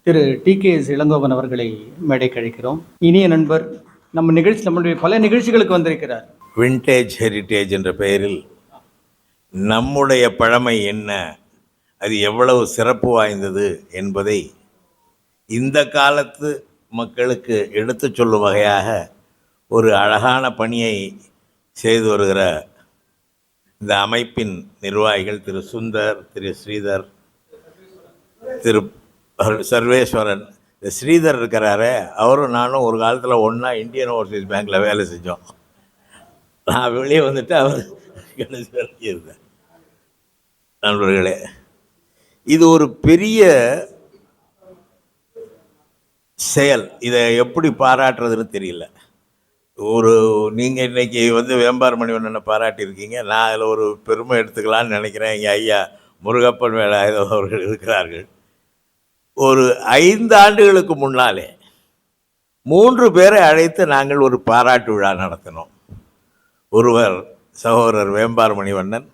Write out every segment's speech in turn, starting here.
திரு TKS. Elangovan அவர்களை மேடை கழிக்கிறோம். இனிய நண்பர் நம்முடைய பல நிகழ்ச்சிகளுக்கு வந்திருக்கிறார். விண்டேஜ் ஹெரிட்டேஜ் என்ற பெயரில் நம்முடைய பழமை என்ன, அது எவ்வளவு சிறப்பு வாய்ந்தது என்பதை இந்த காலத்து மக்களுக்கு எடுத்து சொல்லும் வகையாக ஒரு அழகான பணியை செய்து வருகிற இந்த அமைப்பின் நிர்வாகிகள் திரு சுந்தர், திரு ஸ்ரீதர், திரு சர்வேஸ்வரன். இந்த ஸ்ரீதர் இருக்கிறாரு, அவரும் நானும் ஒரு காலத்தில் ஒன்றா இந்தியன் ஓவர்சீஸ் பேங்க்கில் வேலை செஞ்சோம். நான் வெளியே வந்துட்டு அவர் கடைசி வரைக்கும் இருந்தேன். நண்பர்களே, இது ஒரு பெரிய செயல். இதை எப்படி பாராட்டுறதுன்னு தெரியல. நீங்கள் இன்றைக்கி வேம்பார் மணிவண்ணனை பாராட்டியிருக்கீங்க. நான் அதில் ஒரு பெருமை எடுத்துக்கலான்னு நினைக்கிறேன். எங்கள் ஐயா முருகப்பன் வேலாயுதம் அவர்கள் இருக்கிறார்கள். ஒரு 5 ஆண்டுகளுக்கு முன்னாலே 3 பேரை அழைத்து நாங்கள் ஒரு பாராட்டு விழா நடத்தினோம். ஒருவர் சகோதரர் வேம்பார் மணிவண்ணன்,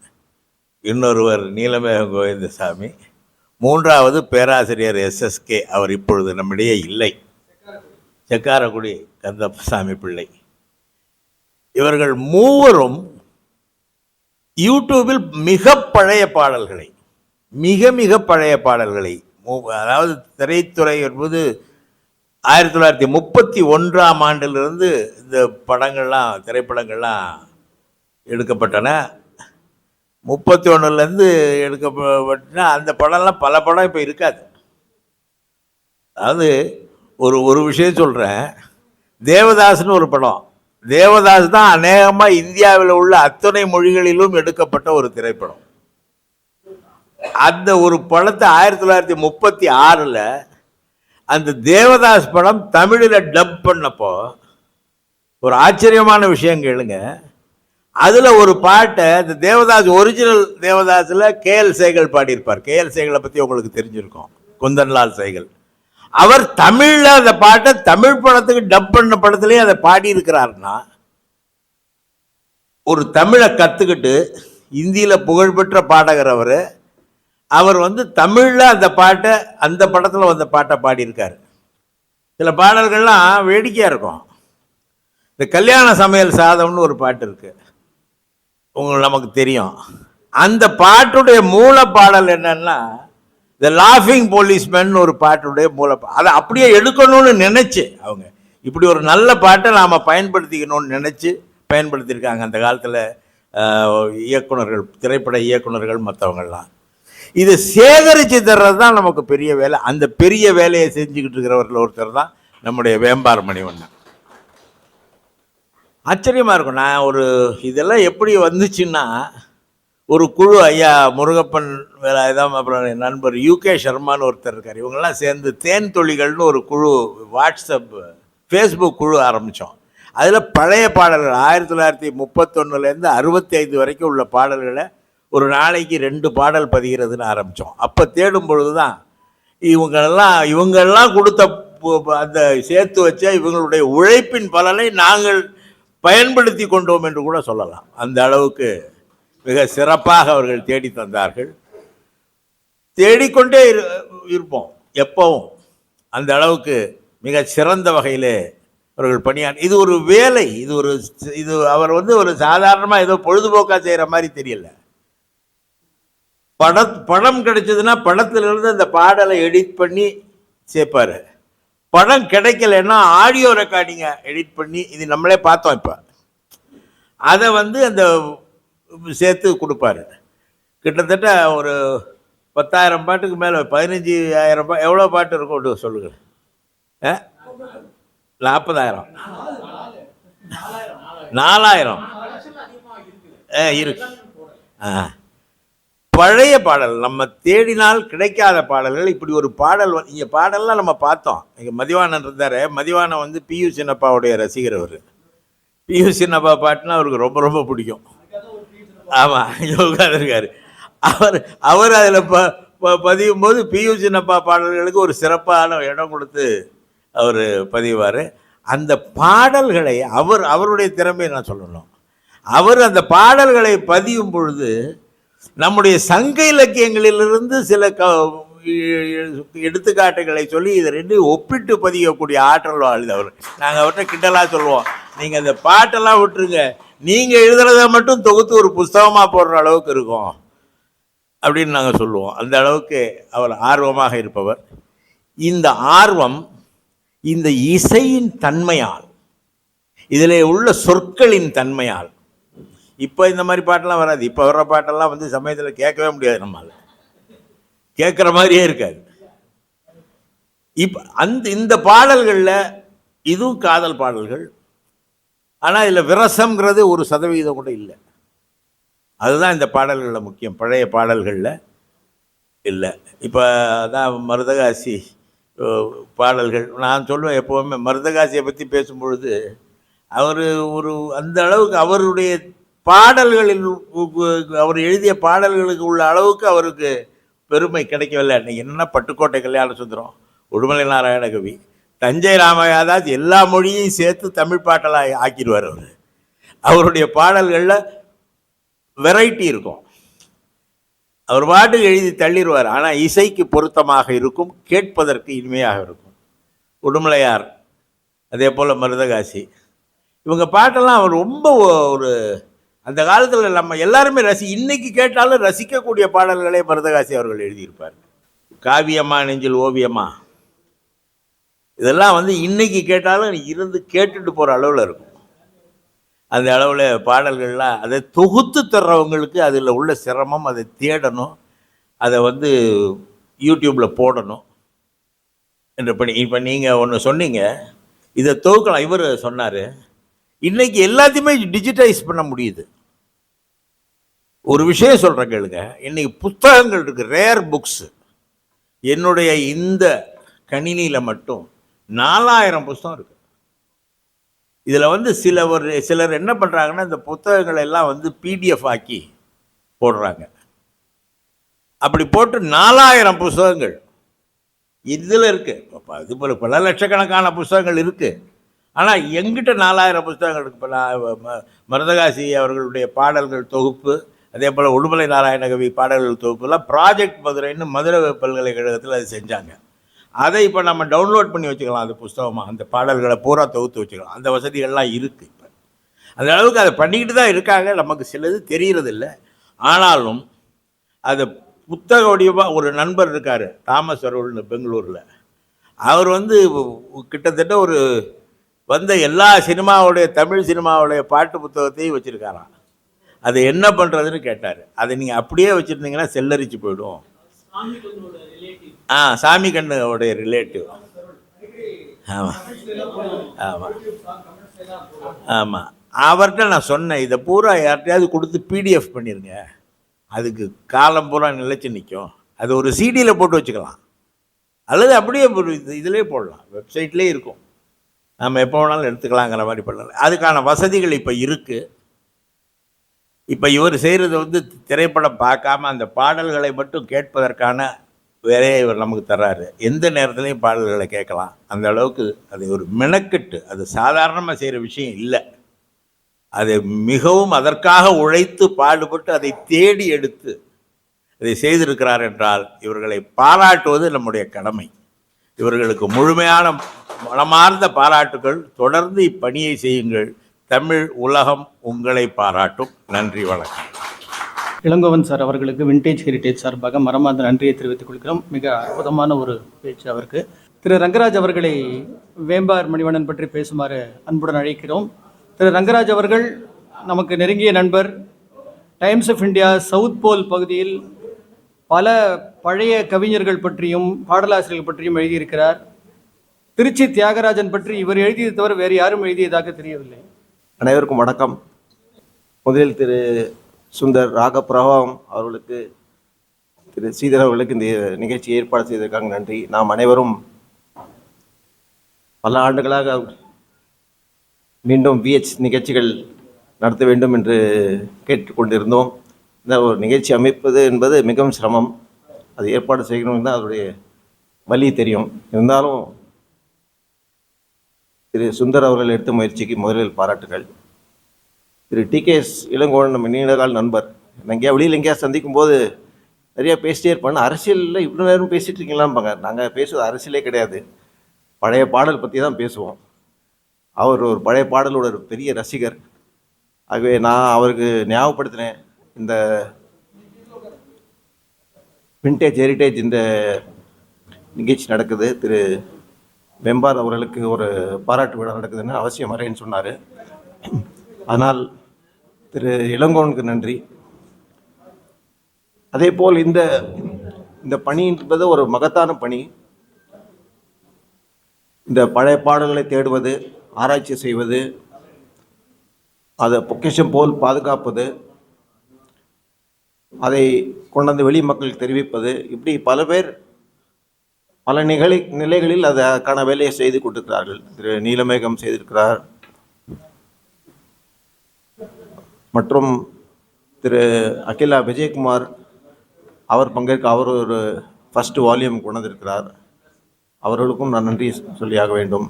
இன்னொருவர் நீலமேகம் கோவிந்தசாமி, 3வது பேராசிரியர் SSK. அவர் இப்பொழுது நம்மிடையே இல்லை, செக்காரக்குடி கந்தசாமி பிள்ளை. இவர்கள் மூவரும் யூடியூபில் மிக பழைய பாடல்களை, மிக பழைய பாடல்களை, அதாவது திரைத்துறை என்பது 1931ஆம் ஆண்டிலிருந்து இந்த திரைப்படங்கள்லாம் எடுக்கப்பட்டன. 31லேருந்து எடுக்கப்பட்டன. அந்த படம்லாம் பல படம் இப்போ இருக்காது. அதாவது ஒரு விஷயம் சொல்கிறேன். தேவதாஸ்னு ஒரு படம். தேவதாஸ் தான் அநேகமாக இந்தியாவில் உள்ள அத்தனை மொழிகளிலும் எடுக்கப்பட்ட ஒரு திரைப்படம். அந்த ஒரு படத்தை 1936 அந்த தேவதாஸ் படம் தமிழில் டப் பண்ணப்போ ஒரு ஆச்சரியமான விஷயம் கேளுங்க. அதில் ஒரு பாட்டை இந்த தேவதாஸ் ஒரிஜினல் தேவதாஸில் KL சேகல் பாடியிருப்பார். KL சேகலை பற்றி உங்களுக்கு தெரிஞ்சிருக்கும், குந்தன்லால் சேகல். அவர் தமிழில் அந்த பாட்டை தமிழ் படத்துக்கு டப் பண்ண படத்துலேயே அதை பாடியிருக்கிறாருன்னா, ஒரு தமிழை கற்றுக்கிட்டு இந்தியில் புகழ்பெற்ற பாடகர் அவர் தமிழில் அந்த பாட்டை, அந்த படத்தில் வந்த பாட்டை பாடியிருக்காரு. சில பாடல்கள்லாம் வேடிக்கையாக இருக்கும். இந்த கல்யாண சமையல் சாதம்னு ஒரு பாட்டு இருக்குது, உங்களுக்கு நமக்கு தெரியும். அந்த பாட்டுடைய மூல பாடல் என்னன்னா, த லாஃபிங் போலீஸ்மேன் ஒரு பாட்டுடைய அதை அப்படியே எடுக்கணும்னு நினச்சி அவங்க இப்படி ஒரு நல்ல பாட்டை நாம் பயன்படுத்திக்கணும்னு நினச்சி பயன்படுத்தியிருக்காங்க அந்த காலத்தில் இயக்குனர்கள், திரைப்பட இயக்குனர்கள், மற்றவங்கள்லாம். இதை சேகரித்து தர்றது தான் நமக்கு பெரிய வேலை. அந்த பெரிய வேலையை செஞ்சுக்கிட்டு இருக்கிறவர்கள் ஒருத்தர் தான் நம்முடைய வேம்பார் மணிவண்ணன். ஆச்சரியமாக இருக்கும். நான் இதெல்லாம் எப்படி வந்துச்சுன்னா, ஒரு குழு, ஐயா முருகப்பன் வேலாயுதம், அப்புறம் நண்பர் UK சர்மான்னு ஒருத்தர் இருக்கார், இவங்கெல்லாம் சேர்ந்து தேன் தொழிகள்னு ஒரு குழு, வாட்ஸ்அப் ஃபேஸ்புக் குழு ஆரம்பித்தோம். அதில் பழைய பாடல்கள் 1931லேருந்து 65 வரைக்கும் உள்ள பாடல்களை ஒரு நாளைக்கு 2 பாடல் பதிகிறதுன்னு ஆரம்பித்தோம். அப்போ தேடும் பொழுது தான் இவங்கெல்லாம் கொடுத்த அந்த சேர்த்து வச்ச இவங்களுடைய உழைப்பின் பலனை நாங்கள் பயன்படுத்தி கொண்டோம் என்று கூட சொல்லலாம். அந்த அளவுக்கு மிக சிறப்பாக அவர்கள் தேடி தந்தார்கள். தேடிக்கொண்டே இருப்போம் எப்பவும். அந்த அளவுக்கு மிக சிறந்த வகையிலே அவர்கள் பணியாற்ற, இது ஒரு வேலை. இது அவர் ஒரு சாதாரணமாக ஏதோ பொழுதுபோக்காக செய்கிற மாதிரி தெரியல. படம் கிடைச்சதுன்னா படத்திலிருந்து அந்த பாடலை எடிட் பண்ணி சேர்ப்பார். படம் கிடைக்கலன்னா ஆடியோ ரெக்கார்டிங்கை எடிட் பண்ணி, இது நம்மளே பார்த்தோம், இப்போ அதை அந்த சேர்த்து கொடுப்பாரு. கிட்டத்தட்ட ஒரு 10,000 பாட்டுக்கு மேலே, 15,000 எவ்வளோ பாட்டு இருக்கும் சொல்லுங்கள்? 40,000, 4,000 இருக்கு. பழைய பாடல், நம்ம தேடினால் கிடைக்காத பாடல்கள். இப்படி ஒரு பாடல், இங்கே பாடல்லாம் நம்ம பார்த்தோம். இங்கே மதிவாணன் இருந்தார். மதிவாணன் PU சின்னப்பாவுடைய ரசிகர். PU சின்னப்பா பாட்டுனா அவருக்கு ரொம்ப ரொம்ப பிடிக்கும். ஆமாம், உட்காந்துருக்காரு. அவர் அதில் பதியும் போது PU சின்னப்பா பாடல்களுக்கு ஒரு சிறப்பான இடம் கொடுத்து அவர் பதிவார். அந்த பாடல்களை அவருடைய திறமையை நான் சொல்லணும். அவர் அந்த பாடல்களை பதியும் பொழுது நம்முடைய சங்க இலக்கியங்களிலிருந்து சில எடுத்துக்காட்டுகளை சொல்லி இதை ரெண்டையும் ஒப்பிட்டு பதிக்கக்கூடிய ஆற்றல் வாழ்ந்தவர். நாங்கள் அவர்கிட்ட கிண்டலாக சொல்லுவோம், நீங்கள் அந்த பாட்டெல்லாம் விட்டுருங்க, நீங்கள் எழுதுறத மட்டும் தொகுத்து ஒரு புஸ்தகமாக போடுற அளவுக்கு இருக்கும் அப்படின்னு நாங்கள் சொல்லுவோம். அந்த அளவுக்கு அவர் ஆர்வமாக இருப்பவர். இந்த ஆர்வம் இந்த இசையின் தன்மையால், இதில் உள்ள சொற்களின் தன்மையால், இப்போ இந்த மாதிரி பாட்டெல்லாம் வராது. இப்போ வர்ற பாட்டெல்லாம் வந்து சமயத்தில் கேட்கவே முடியாது, நம்மளால் கேட்குற மாதிரியே இருக்காது. இந்த பாடல்களில் இதுவும் காதல் பாடல்கள், ஆனால் இதில் விரசம்ங்கிறது 1% கூட இல்லை. அதுதான் இந்த பாடல்களில் முக்கியம், பழைய பாடல்களில் இல்லை. இப்போ அதான் மருதகாசி பாடல்கள் நான் சொல்லுவேன் எப்போவுமே. மருதகாசியை பற்றி பேசும்பொழுது அவர் அந்த அளவுக்கு அவருடைய பாடல்களில், அவர் எழுதிய பாடல்களுக்கு உள்ள அளவுக்கு அவருக்கு பெருமை கிடைக்கவில்லை. அன்றைக்கி என்னென்னா பட்டுக்கோட்டை கல்யாண சுந்தரம், உடுமலை நாராயண கவி, தஞ்சை ராமயாதாஸ் எல்லா மொழியையும் சேர்த்து தமிழ் பாட்டெல்லாம் ஆக்கிடுவார். அவருடைய பாடல்களில் வெரைட்டி இருக்கும். அவர் பாட்டுக்கு எழுதி தள்ளிடுவார், ஆனால் இசைக்கு பொருத்தமாக இருக்கும், கேட்பதற்கு இனிமையாக இருக்கும். உடுமலையார், அதே போல் மருதகாசி, இவங்க பாட்டெல்லாம் அவர் ரொம்ப ஒரு அந்த காலத்தில் நம்ம எல்லாருமே இன்னைக்கு கேட்டாலும் ரசிக்கக்கூடிய பாடல்களே மருதகாசி அவர்கள் எழுதியிருப்பார். காவியம்மா நெஞ்சில் ஓவியம்மா, இதெல்லாம் வந்து இன்னைக்கு கேட்டாலும் இருந்து கேட்டுட்டு போகிற அளவில் இருக்கும். அந்த அளவில் பாடல்கள்லாம் அதை தொகுத்து தர்றவங்களுக்கு அதில் உள்ள சிரமம், அதை தேடணும், அதை வந்து யூடியூப்பில் போடணும் என்ற பணி. இப்போ நீங்கள் ஒன்று சொன்னீங்க, இதை தொகுக்கலாம். இவர் சொன்னார், இன்றைக்கி எல்லாத்தையுமே டிஜிட்டைஸ் பண்ண முடியுது. ஒரு விஷயம் சொல்கிறேன் கேளுங்க, இன்றைக்கி புத்தகங்கள் இருக்குது, ரேர் புக்ஸு. என்னுடைய இந்த கணினியில் மட்டும் 4000 புத்தகம் இருக்குது. இதில் வந்து சிலர் என்ன பண்ணுறாங்கன்னா, இந்த புத்தகங்களை எல்லாம் வந்து பிடிஎஃப் ஆக்கி போடுறாங்க. அப்படி போட்டு 4000 புத்தகங்கள் இதில் இருக்குது. இது போல் பல லட்சக்கணக்கான புத்தகங்கள் இருக்குது. ஆனால் எங்கிட்ட 4000 புத்தகங்கள் இருக்குது. இப்போ நான் மருதகாசி அவர்களுடைய பாடல்கள் தொகுப்பு, அதே போல் உடுமலை நாராயணகவி பாடல்கள் தொகுப்புலாம் ப்ராஜெக்ட் மதுரைன்னு மதுரை பல்கலைக்கழகத்தில் அது செஞ்சாங்க. அதை இப்போ நம்ம டவுன்லோட் பண்ணி வச்சுக்கலாம், அது புஸ்தகமாக, அந்த பாடல்களை பூரா தொகுத்து வச்சுக்கலாம். அந்த வசதிகள்லாம் இருக்குது. இப்போ அந்த அளவுக்கு அதை பண்ணிக்கிட்டு தான் இருக்காங்க. நமக்கு சிலது தெரிகிறதில்ல. ஆனாலும் அது புத்தக வடிவமாக ஒரு நண்பர் இருக்கார், தாமஸ் அருள்னு, பெங்களூரில். அவர் வந்து கிட்டத்தட்ட வந்த எல்லா சினிமாவுடைய, தமிழ் சினிமாவுடைய பாட்டு புத்தகத்தையும் வச்சுருக்காராம். அது என்ன பண்ணுறதுன்னு கேட்டார். அதை நீங்கள் அப்படியே வச்சுருந்தீங்கன்னா செல்லரிச்சு போயிடும். சாமி கண்ணுடைய ரிலேட்டிவ். ஆமாம் ஆமாம் ஆமாம். அவர்கிட்ட நான் சொன்னேன், இதை பூரா யார்கிட்டையாவது கொடுத்து பிடிஎஃப் பண்ணிடுங்க, அதுக்கு காலம் பூரா நிலைச்சி நிற்கும். அது ஒரு சிடியில் போட்டு வச்சுக்கலாம், அல்லது அப்படியே இதிலே போடலாம், வெப்சைட்லேயே இருக்கும், நம்ம எப்போ வேணாலும் எடுத்துக்கலாங்கிற மாதிரி பண்ணலாம். அதுக்கான வசதிகள் இப்போ இருக்குது. இப்போ இவர் செய்கிறது வந்து திரைப்படம் பார்க்காம அந்த பாடல்களை மட்டும் கேட்பதற்கான வேலையை இவர் நமக்கு தர்றாரு. எந்த நேரத்துலையும் பாடல்களை கேட்கலாம். அந்த அளவுக்கு அது ஒரு மெனக்கெட்டு, அது சாதாரணமாக செய்கிற விஷயம் இல்லை. அதை மிகவும் அதற்காக உழைத்து பாடுபட்டு அதை தேடி எடுத்து அதை செய்திருக்கிறார் என்றால் இவர்களை பாராட்டுவது நம்முடைய கடமை. இவர்களுக்கு முழுமையான மனமார்ந்த பாராட்டுகள். தொடர்ந்து இப்பணியை செய்யுங்கள். தமிழ் உலகம் உங்களை பாராட்டும். நன்றி, வணக்கம். இளங்கோவன் சார் அவர்களுக்கு விண்டேஜ் ஹெரிட்டேஜ் சார்பாக மனமார்ந்த நன்றியை தெரிவித்துக் கொள்கிறோம். மிக அற்புதமான ஒரு பேச்சு அவருக்கு. திரு ரங்கராஜ் அவர்களை வேம்பார் மணிவண்ணன் பற்றி பேசுமாறு அன்புடன் அழைக்கிறோம். திரு ரங்கராஜ் அவர்கள் நமக்கு நெருங்கிய நண்பர். டைம்ஸ் ஆஃப் இந்தியா சவுத் போல் பகுதியில் பல பழைய கவிஞர்கள் பற்றியும் பாடலாசிரியர்கள் பற்றியும் எழுதியிருக்கிறார். திருச்சி தியாகராஜன் பற்றி இவர் எழுதியதை தவிர வேறு யாரும் எழுதியதாக தெரியவில்லை. அனைவருக்கும் வணக்கம். முதலில் திரு சுந்தர் ராகப்பிரபாவம் அவர்களுக்கு, திரு ஸ்ரீதர் அவர்களுக்கு இந்த நிகழ்ச்சியை ஏற்பாடு செய்ததற்காக நன்றி. நாம் அனைவரும் பல ஆண்டுகளாக மீண்டும் விஹெச் நிகழ்ச்சிகள் நடத்த வேண்டும் என்று கேட்டுக்கொண்டிருந்தோம். இந்த ஒரு நிகழ்ச்சி அமைப்பது என்பது மிகவும் சிரமம். அது ஏற்பாடு செய்யணும்னு தான் அதனுடைய வழி தெரியும். இருந்தாலும் திரு சுந்தர் அவர்கள் எடுத்த முயற்சிக்கு முதலில் பாராட்டுகள். திரு டி.கே.எஸ். இளங்கோவன் நம்ம நீண்டகால நண்பர். எங்கேயா வெளியில் எங்கேயா சந்திக்கும் போது நிறையா பேசிட்டே இருப்பாங்க. அரசியலில் இவ்வளோ நேரம் பேசிகிட்டு இருக்கீங்களாம்பாங்க. நாங்கள் பேசுவது அரசியலே கிடையாது, பழைய பாடல் பற்றி தான் பேசுவோம். அவர் ஒரு பழைய பாடலோட ஒரு பெரிய ரசிகர். ஆகவே நான் அவருக்கு ஞாபகப்படுத்தினேன், இந்த விண்டேஜ் ஹெரிட்டேஜ் இந்த நிகழ்ச்சி நடக்குது, திரு வெம்பார் அவர்களுக்கு ஒரு பாராட்டு விழா நடக்குதுன்னு அவசியம் வரேன்னு சொன்னார். ஆனால் திரு இளங்கோவனுக்கு நன்றி. அதே போல் இந்த பணி என்பது ஒரு மகத்தான பணி. இந்த பழைய பாடல்களை தேடுவது, ஆராய்ச்சி செய்வது, அதை பொக்கிஷம் போல் பாதுகாப்பது, அதை கொண்டாந்து வெளி மக்களுக்கு தெரிவிப்பது, இப்படி பல பேர் பல நிலைகளில் அதற்கான வேலையை செய்து கொண்டிருக்கிறார்கள். திரு நீலமேகம் செய்திருக்கிறார், மற்றும் திரு அகிலா விஜயகுமார் அவர் பங்கேற்க அவர் ஒரு ஃபர்ஸ்ட் வால்யூம் கொண்டு வந்திருக்கிறார். அவர்களுக்கும் நான் நன்றி சொல்லியாக வேண்டும்.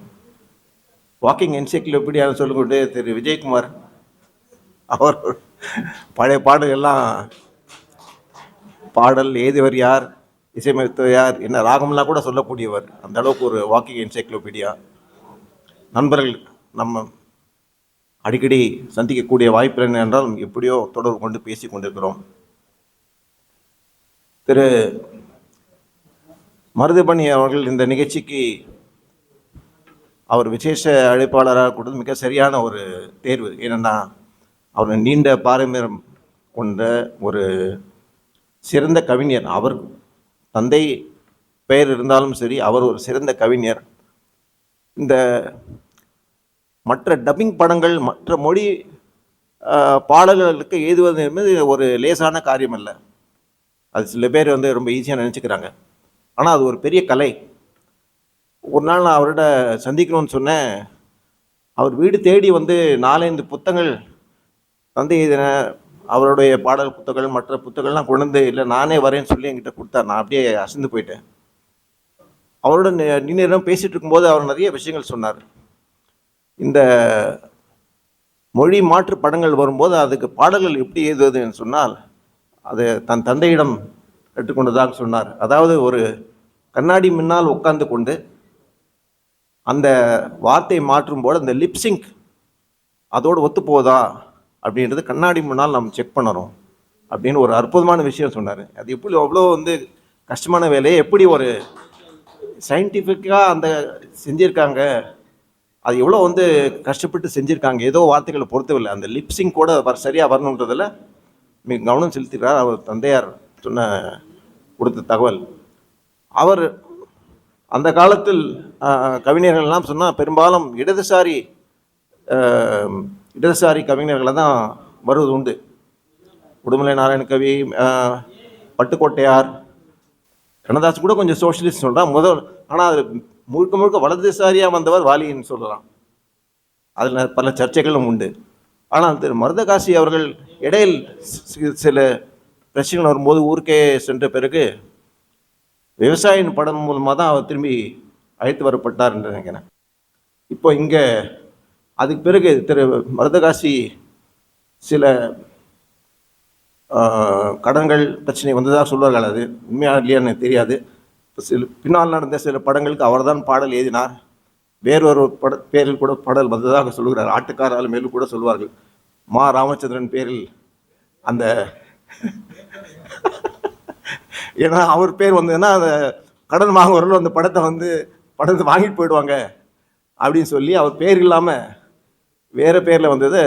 வாக்கிங் என்சைக்ளோபீடியான்னு சொல்லிக்கொண்டு திரு விஜயகுமார் அவர் பழைய பாடல்கள்லாம், பாடல் எழுதியவர் யார், இசையமைத்தவர் யார், என்ன ராகம்லாம் கூட சொல்லக்கூடியவர். அந்த அளவுக்கு ஒரு வாக்கிங் என்சைக்ளோபீடியா. நண்பர்கள் நம்ம அடிக்கடி சந்திக்கக்கூடிய வாய்ப்பு என்ன என்றால் எப்படியோ தொடர்பு கொண்டு பேசி கொண்டிருக்கிறோம். திரு மருதுபணி அவர்கள் இந்த நிகழ்ச்சிக்கு அவர் விசேஷ அழைப்பாளராக கொடுத்து மிக சரியான ஒரு தேர்வு. ஏனென்னா அவர் நீண்ட பாரம்பரியம் கொண்ட ஒரு சிறந்த கவிஞர். அவர் தந்தை பெயர் இருந்தாலும் சரி, அவர் ஒரு சிறந்த கவிஞர். இந்த மற்ற டப்பிங் படங்கள், மற்ற மொழி பாடல்களுக்கு எழுதுவது என்பது ஒரு லேசான காரியம் அல்ல. அது சில பேர் ரொம்ப ஈஸியாக நினச்சிக்கிறாங்க. ஆனால் அது ஒரு பெரிய கலை. ஒரு நாள் நான் அவர்கிட்ட சந்திக்கணும்னு சொன்னேன். அவர் வீடு தேடி 4-5 புத்தகங்கள் தந்தை எழுதின அவருடைய பாடல் புத்தகங்கள், மற்ற புத்தகங்கள்லாம் கொண்டு இல்லை நானே வரேன்னு சொல்லி என்கிட்ட கொடுத்தார். நான் அப்படியே அசந்து போயிட்டேன். அவரோட நேரம் பேசிகிட்டு இருக்கும்போது அவர் நிறைய விஷயங்கள் சொன்னார். இந்த மொழி மாற்று படங்கள் வரும்போது அதுக்கு பாடல்கள் எப்படி எழுதுவதுன்னு சொன்னால் அது தன் தந்தையிடம் கற்றுக்கொண்டதாக சொன்னார். அதாவது ஒரு கண்ணாடி முன்னால் உட்கார்ந்து கொண்டு அந்த வார்த்தையை மாற்றும் போது அந்த லிப்சிங்க் அதோடு ஒத்து போதா அப்படின்றது கண்ணாடி முன்னால் நம்ம செக் பண்ணணும் அப்படின்னு ஒரு அற்புதமான விஷயம் சொன்னார். அது எப்படி அவ்வளோ கஷ்டமான வேலையை எப்படி ஒரு சயின்டிஃபிக்காக அந்த செஞ்சுருக்காங்க, அது எவ்வளோ கஷ்டப்பட்டு செஞ்சுருக்காங்க. ஏதோ வார்த்தைகளை பொறுத்தவில்லை, அந்த லிப்சிங் கூட சரியாக வரணுன்றதில் மிக கவனம் செலுத்துகிறார். அவர் தந்தையார் கொடுத்த தகவல். அவர் அந்த காலத்தில் கவிஞர்கள்லாம் சொன்னால் பெரும்பாலும் இடதுசாரி கவிஞர்களை தான் வருவது உண்டு. உடுமலை நாராயண கவி, பட்டுக்கோட்டையார், கண்ணதாசன் கூட கொஞ்சம் சோஷியலிஸ்ட் சொல்கிறான் முதல். ஆனால் அது முழுக்க முழுக்க வலதுசாரியாக வந்தவர் வாலின்னு சொல்லலாம். அதில் பல சர்ச்சைகளும் உண்டு. ஆனால் திரு மருதகாசி அவர்கள் இடையில் சில பிரச்சனைகள் வரும்போது ஊருக்கே சென்ற பிறகு விவசாயின் படம் மூலமாக தான் அவர் திரும்பி அழைத்து வரப்பட்டார் என்று நினைக்கிறேன். இப்போ இங்கே அதுக்கு பிறகு திரு மருதகாசி சில கடன்கள் பிரச்சனை வந்ததாக சொல்வார்கள். அது உண்மையாக இல்லையான்னு தெரியாது. சில பின்னால் நடந்த சில படங்களுக்கு அவர் தான் பாடல் எழுதினார். வேறொரு பேரில் கூட பாடல் வந்ததாக சொல்கிறார். ஆட்டுக்காரால் மேலும் கூட சொல்வார்கள். மா ராமச்சந்திரன் பேரில் அந்த ஏன்னா அவர் பேர் வந்ததுன்னா அந்த கடன் வாங்குவவர்கள் அந்த படத்தை வாங்கிட்டு போயிடுவாங்க அப்படின்னு சொல்லி அவர் பேர் இல்லாமல் வேறு பேரில் வந்தது.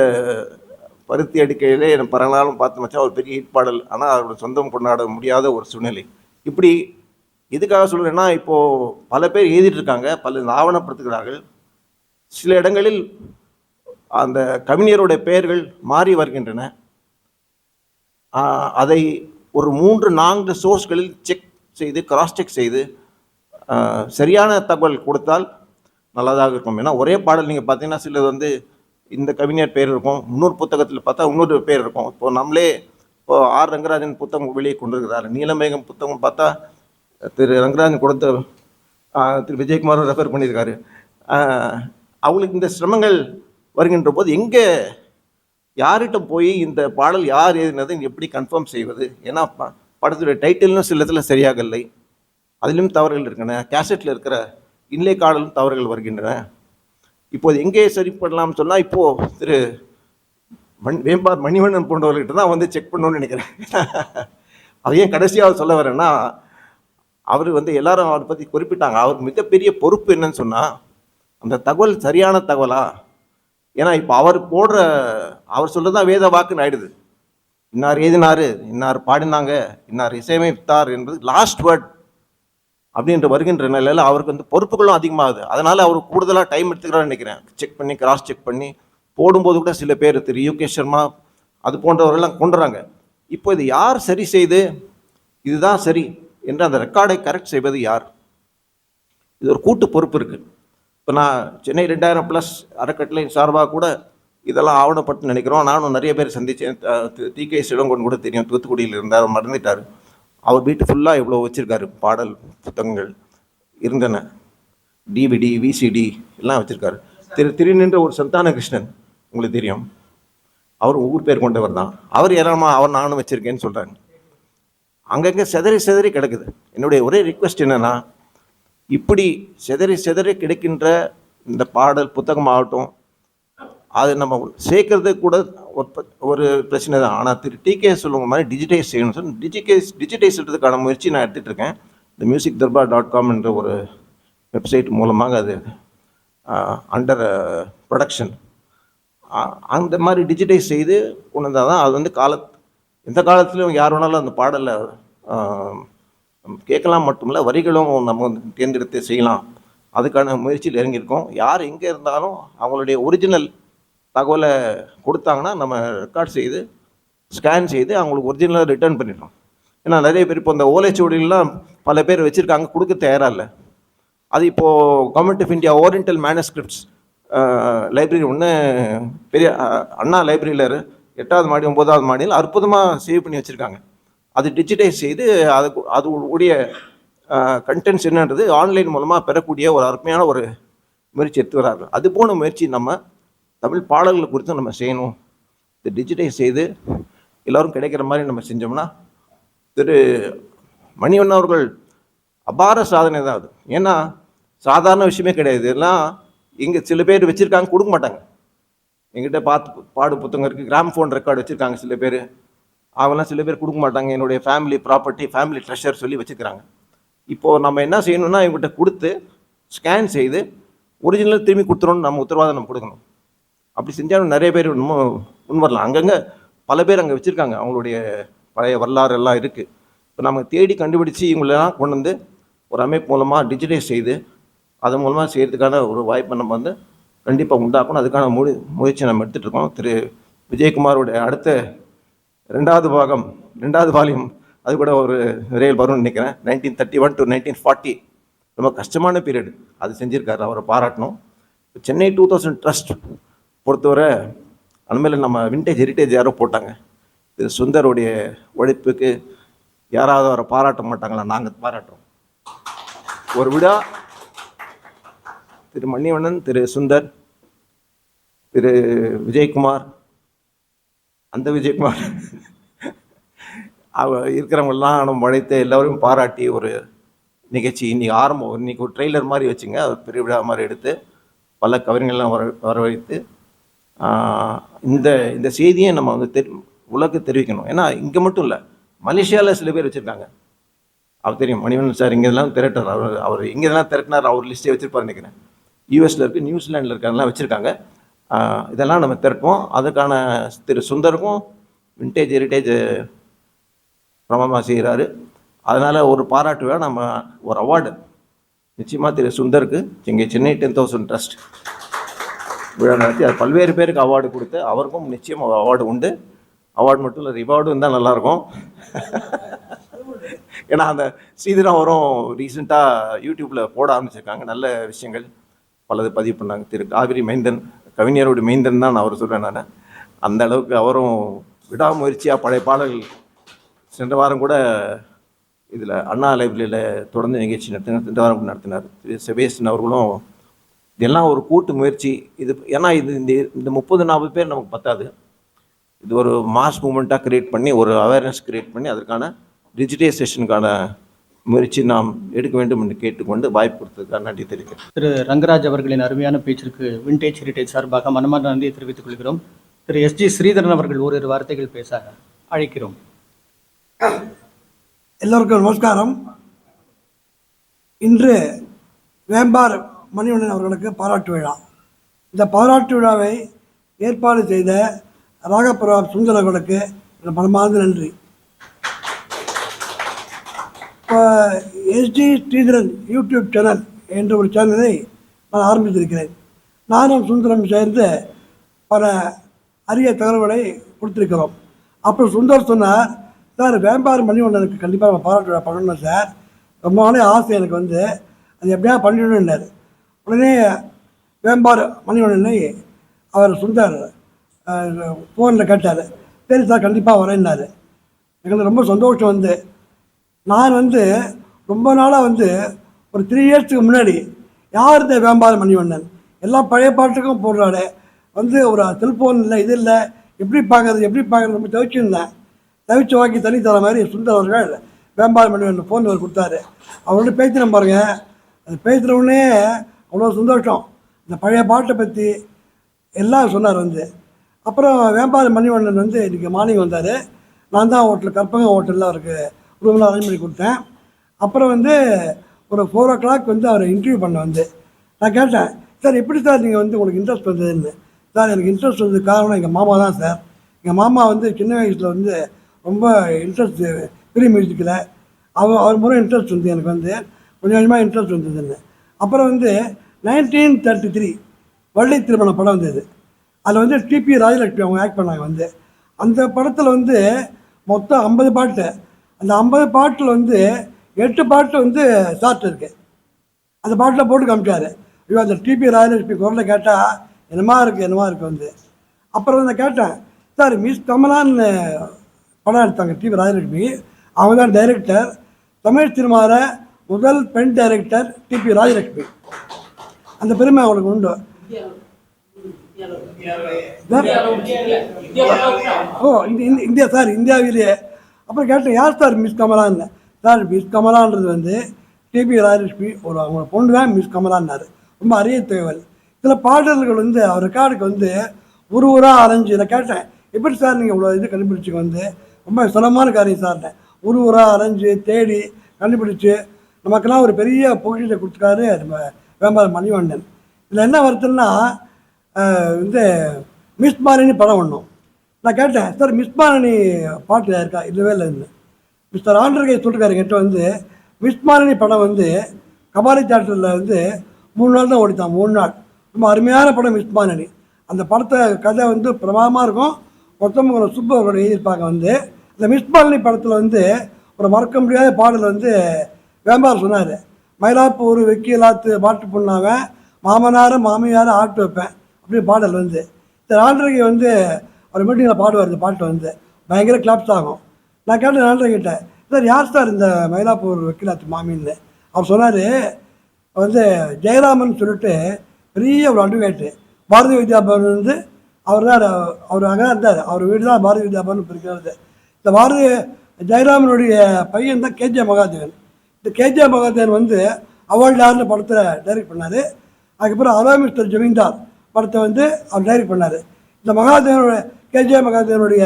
பருத்தி அடிக்கையிலே பரநாளும் பார்த்து மச்சா ஒரு பெரிய ஹிட் பாடல். ஆனால் அவரோட சொந்தம் கொண்டாட முடியாத ஒரு சூழ்நிலை. இப்படி இதுக்காக சொல்கிறேன்னா, இப்போது பல பேர் எழுதிட்டு இருக்காங்க, பல ஆவணப்படுத்துகிறார்கள். சில இடங்களில் அந்த கவிஞருடைய பெயர்கள் மாறி வருகின்றன. அதை ஒரு 3-4 சோர்ஸ்களில் செக் செய்து கிராஸ் செக் செய்து சரியான தகவல் கொடுத்தால் நல்லதாக இருக்கும். ஏன்னா ஒரே பாடல் நீங்கள் பார்த்தீங்கன்னா சிலது இந்த கவிஞர் பேர் இருக்கும், இன்னொரு புத்தகத்தில் பார்த்தா இன்னொரு பேர் இருக்கும். இப்போது நம்மளே ஆர் ரங்கராஜன் புத்தகம் வெளியே கொண்டிருக்கிறார். நீலமேகம் புத்தகம் பார்த்தா திரு ரங்கராஜன் கொடுத்த திரு விஜயகுமாரும் ரெஃபர் பண்ணியிருக்காரு. அவங்களுக்கு இந்த சிரமங்கள் வருகின்ற போது எங்கே யார்கிட்ட போய் இந்த பாடல் யார் எழுதினது எப்படி கன்ஃபார்ம் செய்வது? ஏன்னா படத்துடைய டைட்டிலும் சில இடத்துல சரியாக இல்லை, அதிலும் தவறுகள் இருக்கின்றன. கேசட்டில் இருக்கிற இன்லே கார்டிலும் தவறுகள் வருகின்றன. இப்போது எங்கே சரி பண்ணலாம்னு சொன்னால், இப்போது திரு வேம்பார் மணிவண்ணன் போன்றவர்கிட்ட தான் வந்து செக் பண்ணணும்னு நினைக்கிறேன். அது ஏன் கடைசியாக சொல்ல வரேன்னா, அவர் வந்து எல்லாரும் அவரை பற்றி குறிப்பிட்டாங்க. அவருக்கு மிகப்பெரிய பொறுப்பு என்னன்னு சொன்னால், அந்த தகவல் சரியான தகவலா. ஏன்னா இப்போ அவர் சொல்கிறது தான் வேத வாக்குன்னு ஆயிடுது. இன்னார் எழுதினார், இன்னார் பாடினாங்க, இன்னார் இசையமைத்தார் என்பது லாஸ்ட் வேர்ட் அப்படின்ற வருகின்ற நிலையில் அவருக்கு வந்து பொறுப்புகளும் அதிகமாகுது. அதனால் அவர் கூடுதலாக டைம் எடுத்துக்கிறான்னு நினைக்கிறேன். செக் பண்ணி கிராஸ் செக் பண்ணி போடும்போது கூட சில பேர் திரு யூகே சர்மா அது போன்றவர்கள்லாம் கொண்டுறாங்க. இப்போ இது யார் சரி செய்து இதுதான் சரி என்று அந்த ரெக்கார்டை கரெக்ட் செய்வது யார்? இது ஒரு கூட்டு பொறுப்பு இருக்குது. இப்போ நான் சென்னை 2000+ அறக்கட்டளை சார்பாக கூட இதெல்லாம் ஆவணப்பட்டு நினைக்கிறோம். நானும் நிறைய பேர் சந்தித்தேன். டி.கே. இளங்கோவன் கூட தெரியும், தூத்துக்குடியில் இருந்தார், மறந்துட்டார். அவர் வீட்டு ஃபுல்லாக இவ்வளோ வச்சுருக்காரு, பாடல் புத்தகங்கள் இருந்தன, டிவிடி விசிடி எல்லாம் வச்சுருக்காரு. திருநின்ற ஒரு சந்தான கிருஷ்ணன் உங்களுக்கு தெரியும், அவர் ஊர் பேர் கொண்டவர் தான். அவர் அவர் நானும் வச்சுருக்கேன்னு சொல்கிறாங்க. அங்கங்கே செதறி கிடக்குது. என்னுடைய ஒரே ரிக்வெஸ்ட் என்னென்னா, இப்படி செதறி கிடைக்கின்ற இந்த பாடல் புத்தகம் ஆகட்டும், அது நம்ம சேர்க்கறது கூட ஒரு பிரச்சனை தான். ஆனால் திரு டி.கே. சொல்லுங்க மாதிரி டிஜிட்டைஸ் செய்யணும்னு சொல்லி டிஜிட்டைஸ் பண்ணுறதுக்கான முயற்சி நான் எடுத்துகிட்டு இருக்கேன். இந்த musicdarbar.com என்ற ஒரு வெப்சைட் மூலமாக அது அண்டர் ப்ரொடக்ஷன். அந்த மாதிரி டிஜிட்டைஸ் செய்து கொண்டு வந்தால் தான் அது வந்து எந்த காலத்துலையும் யார் வேணாலும் அந்த பாடலை கேட்கலாம், மட்டுமில்ல வரிகளும் நம்ம வந்து தேர்ந்தெடுத்து செய்யலாம். அதுக்கான முயற்சியில் இறங்கியிருக்கோம். யார் எங்கே இருந்தாலும் அவங்களுடைய ஒரிஜினல் தகவலை கொடுத்தாங்கன்னா நம்ம ரெக்கார்ட் செய்து ஸ்கேன் செய்து அவங்களுக்கு ஒரிஜினலாக ரிட்டர்ன் பண்ணிடுறோம். ஏன்னா நிறைய பேர் இப்போ இந்த ஓலைச்சுவடிலாம் பல பேர் வச்சுருக்காங்க, கொடுக்க தயாராக இல்லை. அது இப்போது government of India oriental manuscripts library ஒன்று பெரிய அண்ணா லைப்ரரியில் 8வது மாடி 9வது மாடியில் அற்புதமாக சேவ் பண்ணி வச்சுருக்காங்க. அது டிஜிட்டைஸ் செய்து அது உடைய கண்டென்ட்ஸ் என்னன்றது ஆன்லைன் மூலமாக பெறக்கூடிய ஒரு அருமையான ஒரு முயற்சி எடுத்து வரார்கள். அது போன முயற்சி நம்ம தமிழ் பாடல்கள் குறித்து நம்ம செய்யணும். இது டிஜிட்டைஸ் செய்து எல்லோரும் கிடைக்கிற மாதிரி நம்ம செஞ்சோம்னா திரு மணிவண்ணன் அவர்கள் அபார சாதனை தான் அது. ஏன்னா சாதாரண விஷயமே கிடையாது. எல்லாம் இங்கே சில பேர் வச்சுருக்காங்க, கொடுக்க மாட்டாங்க. எங்கிட்ட பாடு புத்தகம் இருக்குது, கிராம்ஃபோன் ரெக்கார்டு வச்சுருக்காங்க சில பேர். அவங்களாம் சில பேர் கொடுக்க மாட்டாங்க. என்னுடைய ஃபேமிலி ப்ராப்பர்ட்டி, ஃபேமிலி ட்ரெஷர் சொல்லி வச்சுக்கிறாங்க. இப்போது நம்ம என்ன செய்யணும்னா இவங்ககிட்ட கொடுத்து ஸ்கேன் செய்து ஒரிஜினல் திரும்பி கொடுத்துருவோம்னு நம்ம உத்தரவாதம் நம்ம கொடுக்கணும். அப்படி செஞ்சாலும் நிறைய பேர் முன் வரலாம். அங்கங்கே பல பேர் அங்கே வச்சுருக்காங்க, அவங்களுடைய பழைய வரலாறு எல்லாம் இருக்குது. இப்போ நம்ம தேடி கண்டுபிடிச்சி இவங்களெல்லாம் கொண்டு வந்து ஒரு அமைப்பு மூலமாக டிஜிட்டைஸ் செய்து அது மூலமாக செய்கிறதுக்கான ஒரு வாய்ப்பை நம்ம வந்து கண்டிப்பாக உண்டாக்கணும். அதுக்கான முயற்சி நம்ம எடுத்துகிட்டு இருக்கோம். திரு விஜயகுமாரோடைய அடுத்த 2வது வால்யூம் அது கூட ஒரு விரைவில் வரும்னு நினைக்கிறேன். 1931 to 1940 ரொம்ப கஷ்டமான பீரியட் அது செஞ்சுருக்காரு, அவரை பாராட்டணும். சென்னை 2000 ட்ரஸ்ட் பொறுத்தவரை அந்தமாதிரி நம்ம விண்டேஜ் ஹெரிட்டேஜ் யாரோ போட்டாங்க. இது சுந்தருடைய உழைப்புக்கு யாராவது அவரை பாராட்ட மாட்டாங்களா? நாங்கள் பாராட்டுறோம். ஒரு விழா திரு மணிவண்ணன், திரு சுந்தர், திரு விஜயகுமார், அந்த விஜயகுமார் இருக்கிறவங்கெல்லாம் நம்ம உழைத்து எல்லோரையும் பாராட்டி ஒரு நிகழ்ச்சி இன்றைக்கி ஆரம்பம். இன்றைக்கி ஒரு ட்ரெய்லர் மாதிரி வச்சுங்க, அது பெரிய விழா மாதிரி எடுத்து பல கவிஞர்கள்லாம் வரவழைத்து இந்த செய்தியை நம்ம வந்து உலகம் தெரிவிக்கணும். ஏன்னா இங்கே மட்டும் இல்லை, மலேசியாவில் சில பேர் வச்சுருக்காங்க. அவர் தெரியும், மணிவண்ணன் சார் இங்கே இதெல்லாம் திரட்டார். அவர் இங்கே இதெல்லாம் திரட்டினார், அவர் லிஸ்ட்டே வச்சுருப்பார் நினைக்கிறேன். யூஎஸில் இருக்குது, நியூசிலாண்டில் இருக்காங்கலாம் வச்சுருக்காங்க. இதெல்லாம் நம்ம திரட்டுவோம். அதுக்கான திரு சுந்தருக்கும் விண்டேஜ் ஹெரிட்டேஜ் பிரமமாக செய்கிறாரு. அதனால் ஒரு பாராட்டு வேணும். நம்ம ஒரு அவார்டு நிச்சயமாக திரு சுந்தருக்கு இங்கே சென்னை 10,000 ட்ரஸ்ட் விழா நடத்தி அது பல்வேறு பேருக்கு அவார்டு கொடுத்து அவருக்கும் நிச்சயம் அவார்டு உண்டு. அவார்டு மட்டும் இல்லை, ரிவார்டும் இருந்தால் நல்லாயிருக்கும். ஏன்னா அந்த ஸ்ரீதராவரும் ரீசெண்டாக யூடியூப்பில் போட ஆரம்பிச்சிருக்காங்க, நல்ல விஷயங்கள் பலது பதிவு பண்ணாங்க. திரு காவிரி மைந்தன், கவிஞரோட மைந்தன் தான் அவர் சொல்கிறேன் நான். அந்த அளவுக்கு அவரும் விடாமுயற்சியாக பழைய பாடல்கள் சென்ற வாரம் கூட இதில் அண்ணா லைப்ரரியில் தொடர்ந்து நிகழ்ச்சி நடத்தினார், இந்த வாரம் நடத்தினார். திரு செபேஸ்டன் அவர்களும் இதெல்லாம் ஒரு கூட்டு முயற்சி. இது ஏன்னா இந்த 30-40 பேர் நமக்கு பத்தாது. இது ஒரு மாஸ் மூமெண்ட்டாக க்ரியேட் பண்ணி ஒரு அவேர்னஸ் க்ரியேட் பண்ணி அதற்கான டிஜிட்டைசேஷனுக்கான முயற்சி நாம் எடுக்க வேண்டும் என்று கேட்டுக்கொண்டு வாய்ப்பு கொடுத்ததுக்காக நன்றி தெரிவிக்கிறேன். திரு ரங்கராஜ் அவர்களின் அருமையான பேச்சிற்கு விண்டேஜ் ஹெரிடேஜ் சார்பாக மனமார்ந்த நன்றியை தெரிவித்துக் கொள்கிறோம். திரு எஸ்ஜி ஸ்ரீதரன் அவர்கள் ஓரிரு வார்த்தைகள் பேச அழைக்கிறோம். எல்லோருக்கும் நமஸ்காரம். இன்று வேம்பார் மணிவண்ணன் அவர்களுக்கு பாராட்டு விழா. இந்த பாராட்டு விழாவை ஏற்பாடு செய்த ராகபுரம் சுந்தர் அவர்களுக்கு மனமார்ந்த நன்றி. இப்போ எஸ்ஜி ஸ்ரீதரன் யூடியூப் சேனல் என்ற ஒரு சேனலை நான் ஆரம்பித்திருக்கிறேன். நானும் சுந்தரம் சேர்ந்து பல அரிய தகவல்களை கொடுத்துருக்கிறோம். அப்புறம் சுந்தர் சொன்னார், சார் வேம்பார் மணிவண்ணனுக்கு கண்டிப்பாக நம்ம பாராட்டு விழா பண்ணணும் சார், ரொம்ப நாளே ஆசை எனக்கு வந்து, அது எப்படியா பண்ணிடணுன்னார். உடனே வேம்பார் மணிவண்ணனை அவர் சுந்தர் ஃபோனில் கேட்டார். சரி சார் கண்டிப்பாக வரேன்னாரு. எங்களுக்கு ரொம்ப சந்தோஷம். வந்து நான் வந்து ரொம்ப நாளாக வந்து ஒரு 3 இயர்ஸுக்கு முன்னாடி யார் இந்த வேம்பார் மணிவண்ணன், எல்லாம் பழைய பாட்டுக்கும் போடுறாரு, வந்து ஒரு செல்ஃபோன் இல்லை இது இல்லை, எப்படி பார்க்குறது ரொம்ப தவிச்சிருந்தேன். தவிச்சு வாக்கி தண்ணி தர மாதிரி சுந்தர் அவர்கள் வேம்பார் மணிவண்ணன் ஃபோன் அவர் கொடுத்தாரு. அவரோட பேசின பாருங்க, அது பேசுகிறவுடனே அவ்வளோ சந்தோஷம். இந்த பழைய பாட்டை பற்றி எல்லாம் சொன்னார். வந்து அப்புறம் வேம்பார் மணிவண்ணன் வந்து இன்றைக்கி மார்னிங் வந்தார். நான் தான் ஹோட்டல் கற்பகம் ஹோட்டலில் அவருக்கு ரூம்லாம் அரேஞ்ச் பண்ணி கொடுத்தேன். அப்புறம் வந்து ஒரு 4 o'clock வந்து அவரை இன்டர்வியூ பண்ண வந்து நான் கேட்டேன், சார் எப்படி சார் நீங்கள் வந்து உங்களுக்கு இன்ட்ரெஸ்ட் வந்ததுன்னு. சார் எனக்கு இன்ட்ரெஸ்ட் வந்ததுக்கு காரணம் எங்கள் மாமா தான் சார். எங்கள் மாமா வந்து சின்ன வயசில் வந்து ரொம்ப இன்ட்ரெஸ்ட் ஃபிலிம் மியூசிக்கில் அவர் மூலம் இன்ட்ரெஸ்ட் வந்து எனக்கு வந்து கொஞ்சம் கொஞ்சமாக இன்ட்ரெஸ்ட் வந்ததுன்னு. அப்புறம் வந்து 1933 வள்ளி திருமண படம் வந்தது. அதில் வந்து டிபி ராஜலட்சுமி அவங்க ஆக்ட் பண்ணாங்க. வந்து அந்த படத்தில் வந்து மொத்தம் 50 பாட்டு. அந்த 50 பாட்டில் வந்து 8 பாட்டு வந்து ஷார்ட் இருக்குது. அந்த பாட்டில் போட்டு காமிச்சார். ஐயோ அந்த டிபி ராஜலட்சுமி குரலில் கேட்டால் என்னமா இருக்குது வந்து. அப்புறம் வந்து கேட்டேன், சார் மிஸ் கமலான்னு படம் எடுத்தாங்க டிபி ராஜலட்சுமி, அவங்க தான் டைரக்டர். தமிழ் சினிமாவில் முதல் பெண் டைரக்டர் டிபி ராஜலட்சுமி. அந்த பெருமை அவங்களுக்கு உண்டு. ஓ இந்தியா சார், இந்தியாவிலேயே. அப்புறம் கேட்டேன், யார் சார் மிஸ் கமலான்னு. சார் மிஸ் கமலான்றது வந்து டிபி ராஜலட்சுமி ஒரு அவங்க பொண்ணு தான் மிஸ் கமலான்னாரு. ரொம்ப அரிய தகவல். சில பாடல்கள் வந்து அவர் ரெக்கார்டுக்கு வந்து ஊராக அரைஞ்சு. இதை கேட்டேன், எப்படி சார் நீங்கள் இவ்வளோ இது கண்டுபிடிச்சிங்க வந்து, ரொம்ப சிரமமான காரியம் சார்னு. ஊராக அரைஞ்சு தேடி கண்டுபிடிச்சி நமக்கெல்லாம் ஒரு பெரிய பொக்கிஷத்தை கொடுத்துருக்காரு நம்ம வேம்பார் மணிவண்ணன். இதில் என்ன வருதுன்னா இந்த மிஸ் மாலினி படம் ஒன்றும். நான் கேட்டேன், சார் மிஸ் மாலினி பாட்டு இருக்கா, இல்லவே இல்லைன்னு. மிஸ்டர் ஆண்டர்கை சொல்லிருக்காரு என்கிட்ட வந்து, மிஸ் மாலினி படம் வந்து கபாலி தியேட்டரில் வந்து 3 நாள் தான் ஓடித்தான். 3 நாள். ரொம்ப அருமையான படம் மிஸ் மாலினி. அந்த படத்தை கதை வந்து பிரமாதமாக இருக்கும். மொத்தம் சுப்பு அவரோட எழுதியிருப்பாங்க. வந்து இந்த மிஸ் மாலினி படத்தில் வந்து ஒரு மறக்க முடியாத பாடல் வந்து வேம்பார் சொன்னார், மயிலாப்பூர் வெக்கிலாத்து பாட்டு பொண்ணாவேன், மாமனாரும் மாமியாரும் ஆட்டு வைப்பேன் அப்படின்னு பாடல் வந்து. இந்த ஆண்டர்கை வந்து அவர் மீட்டிங்கில் பாடுவார். இந்த பாட்டு வந்து பயங்கர கிளாப்ஸ் ஆகும். நான் கேட்டேன் ஆண்டர்கிட்ட, சார் யார் சார் இந்த மயிலாப்பூர் வெக்கிலாத்து மாமின்னு. அவர் சொன்னார், வந்து ஜெயராமன் சொல்லிட்டு பெரிய ஒரு அட்வொகேட்டு, பாரதிய வித்யாபவன் வந்து அவர் தான் அவர் அங்கே இருந்தார். அவர் வீடு தான் பாரதிய வித்யாபவன் இருக்கிறது. இந்த பாரதிய ஜெயராமனுடைய பையன் தான் கேஜே மகாதேவன். இந்த கேஜே மகாதேவன் வந்து அவள் யாருன்னு படத்தை டைரக்ட் பண்ணார். அதுக்கப்புறம் ஹலோ மிஸ்டர் ஜமீன்தார் படத்தை வந்து அவர் டைரக்ட் பண்ணார். இந்த மகாதேவனுடைய கேஜே மகாதேவனுடைய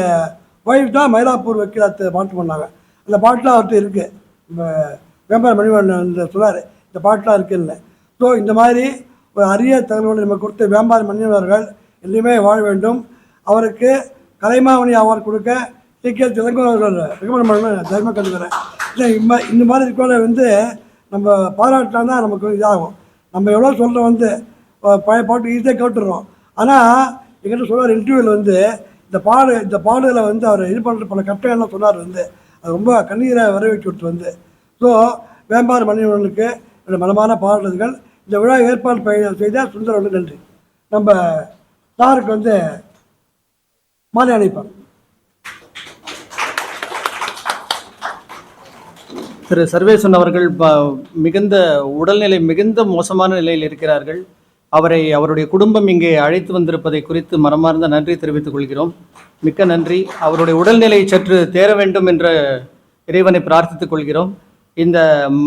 ஒய்ஃப் தான் மயிலாப்பூர் வெக்கிலாத்து பாட்டு பண்ணாங்க. அந்த பாட்டெலாம் அவர்கிட்ட இருக்குது. இப்போ வேம்பார் மணிவண்ணன் வந்து சொன்னார் இந்த பாட்டெலாம் இருக்குன்னு. ஸோ இந்த மாதிரி ஒரு அரிய தகவல்களை நம்ம கொடுத்த வேம்பார் மணிவண்ணர்கள் எல்லையுமே வாழ வேண்டும். அவருக்கு கலைமாமணி அவார்டு கொடுக்க டிகே திலங்கன் அவர்கள் ரெக்கமெண்ட் பண்ணணும் தைரியமாக கண்டுக்கிறேன். இல்லை இந்த மாதிரி இருக்கோட வந்து நம்ம பாராட்டினா தான் நமக்கு இதாகும். நம்ம எவ்வளோ சொல்கிறோம் வந்து பழைய பாட்டு ஈஸியாக கேட்டுடுறோம். ஆனால் எங்கிட்ட சொன்னார் இன்டர்வியூவில் வந்து இந்த பாடலை வந்து அவர் இது பண்ணுற பல கட்டங்கள்லாம் சொன்னார். வந்து அது ரொம்ப கண்ணீரை வரவேற்று விட்டு வந்து. ஸோ வேம்பார் மணிவண்ணனுக்கு என்னோடய மனமான பாராட்டுகள். இந்த விழா ஏற்பாடு செய்த சுந்தர் வந்து நன்றி. நம்ம சாருக்கு வந்து மாலை அணைப்பார். திரு சர்வேசன் அவர்கள் மிகுந்த உடல்நிலை மிகுந்த மோசமான நிலையில் இருக்கிறார்கள். அவருடைய குடும்பம் இங்கே அழைத்து வந்திருப்பதை குறித்து மனமார்ந்த நன்றி தெரிவித்துக் கொள்கிறோம். மிக்க நன்றி. அவருடைய உடல்நிலை சற்று தேர வேண்டும் என்ற இறைவனை பிரார்த்தித்துக் கொள்கிறோம். இந்த